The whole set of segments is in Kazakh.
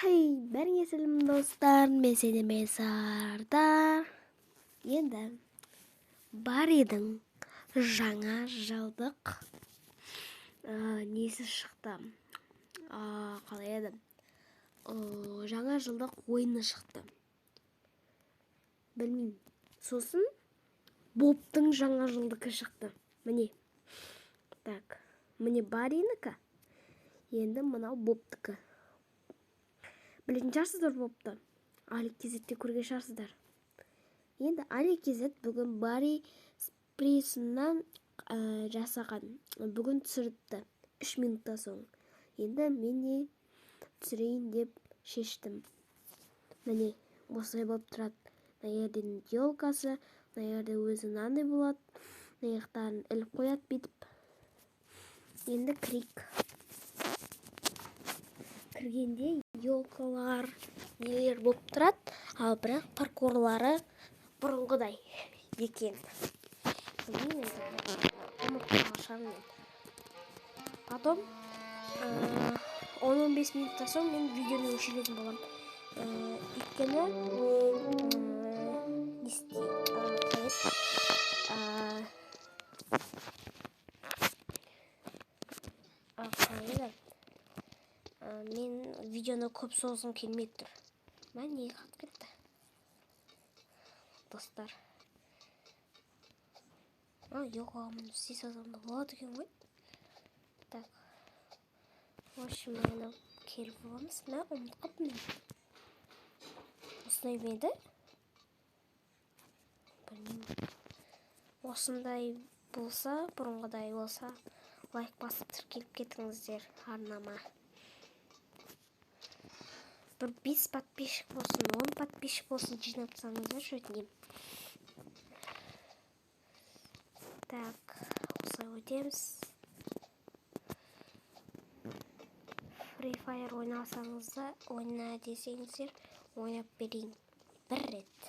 Хей, бәріңе сәлем достар, мен сендермен Сардар. Енді бар едің жаңа жылдық несі шықты. Қалай еді? Жаңа жылдық ойыны шықты. Білмеймін. Сосын Бобтың жаңа жылдығы шықты. Міне. Так, міне Баринікі. Енді мынау Бобтікі. Білетін шығарсыздар Бобты. Алекизетте көрген шығарсыздар. Енді Алекизет бүгін Бари спрейсынан жасаған. Бүгін түсіріпті. 3 минуттан соң. Енді мен түсірейін деп шештім. Міне, осылай болып тұрады. Мына жерден елкасы, мына жерде өзі мынандай болады. Мына жақтарын іліп қояды бүйтіп. Енді кірейік. Кіргенде елкалар нелер болып тұрады, ал бірақ паркурлары бұрынғыдай екен. Білмеймін енді. Ұмытқан шығармын енді. Потом 10-15 минуттан соң мен видеоны өшіретін боламын. Өйткені мен видеоны көп созғым келмей тұр. Мен не қатып кетті? Достар. Жоқ, мұны істей салсам болады екен ғой. Так. В общем, мына келіп боламыз. Мен ұмытып қалыппын. Осындай меді? Білмеймін. Осындай болса, бұрынғыдай болса, лайк басып тіркеліп кетіңіздер арнама. Бір 5 подписчик болсын, 10 подписчик болсын, жинап тастаңыздар, өтінем. Так, осылай өтеміз. Free Fire ойнасаңыздар, ойна десеңіздер, ойнап берейін. Бір рет.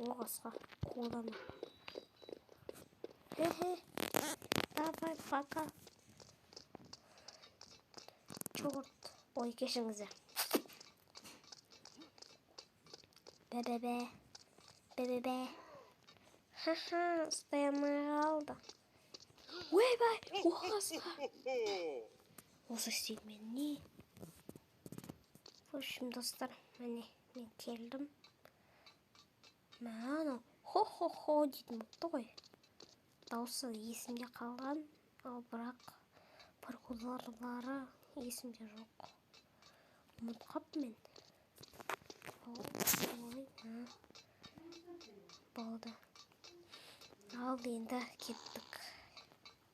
Оғасқа қолдана. Давай, пока. Чорт. Ой, кешіңіздер. Бе. Ха-ха, ұстай алмай қалды. Ойбай, оғасқа. Осы істейді мен не? В общем, достар, мен келдім. Мәна, хо-хо-хо дейтін бұқты ғой. Дауысы есімде қалған, ал бірақ паркурлары есімде жоқ. Ұмытқап мен. Болды. Ал енді кеттік.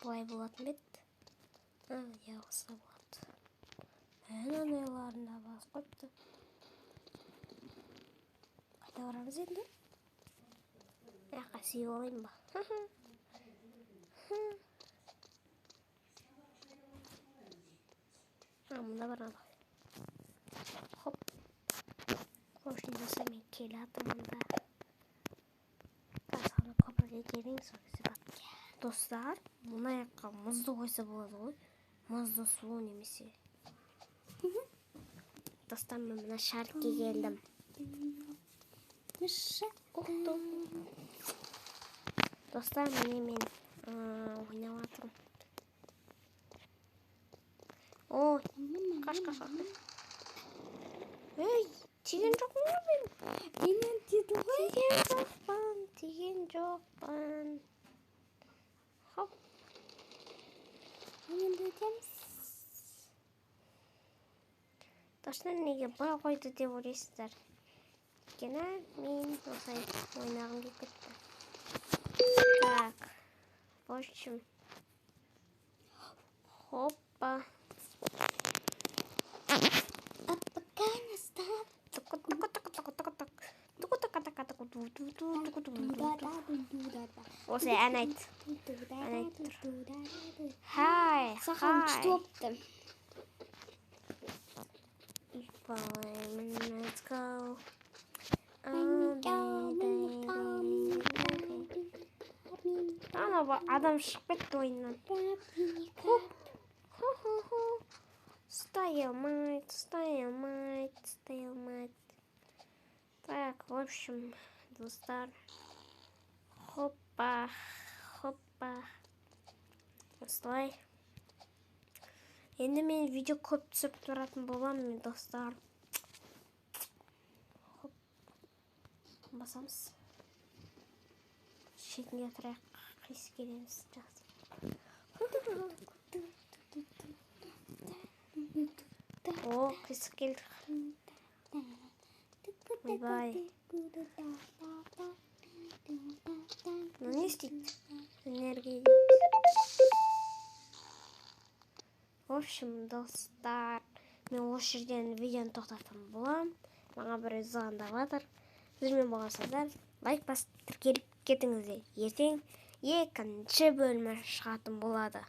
Бұлай болатын бет. Осы болады. Анайларында бас қойыпты. Қайда барамыз енді? Қасүй олайын ба? Мұнда барады. Хоп. Қошын досы мен келі атымында. Қасаны көпірге келің соғысы бат. Достар, мұна яққа мұзды қойса болады ғой. Мұзды суы немесе. Достар, мен мұна шаркке келдім. Достар, мен ойнап атырым. Қаш. Ей, теген жоқпын ғой мен. Менен деді ғой. Теген жоқпын. Хоп. Енді өтеміз. Достар, неге бұра қойды деп ойлайсыздар. Өйткені мен осылай ойнағым келіп кетті. Так. В общем. Хоппа. Осылай ән айт. Хай. Саған күшті опты. Let's go. Адам шығып кетті ойыннан. Стай алмайды. Так, в общем, достар. Хоппа. Осылай. Енді мен видео көп түсіріп тұратын боламын, достар. Басамыз. Шетіне тұрайық, қиыс келеміз. Жақсы. О, қиыс келдік. Ойбай. Не істейді? Энергия дейді. В общем, достар, мен осы жерден видеоны тоқтататын боламын. Маған бір звондап жатыр. Сіздермен болғансыздар, лайк басып тіркеліп кетіңіздер. Ертең екінші бөлімі шығатын болады.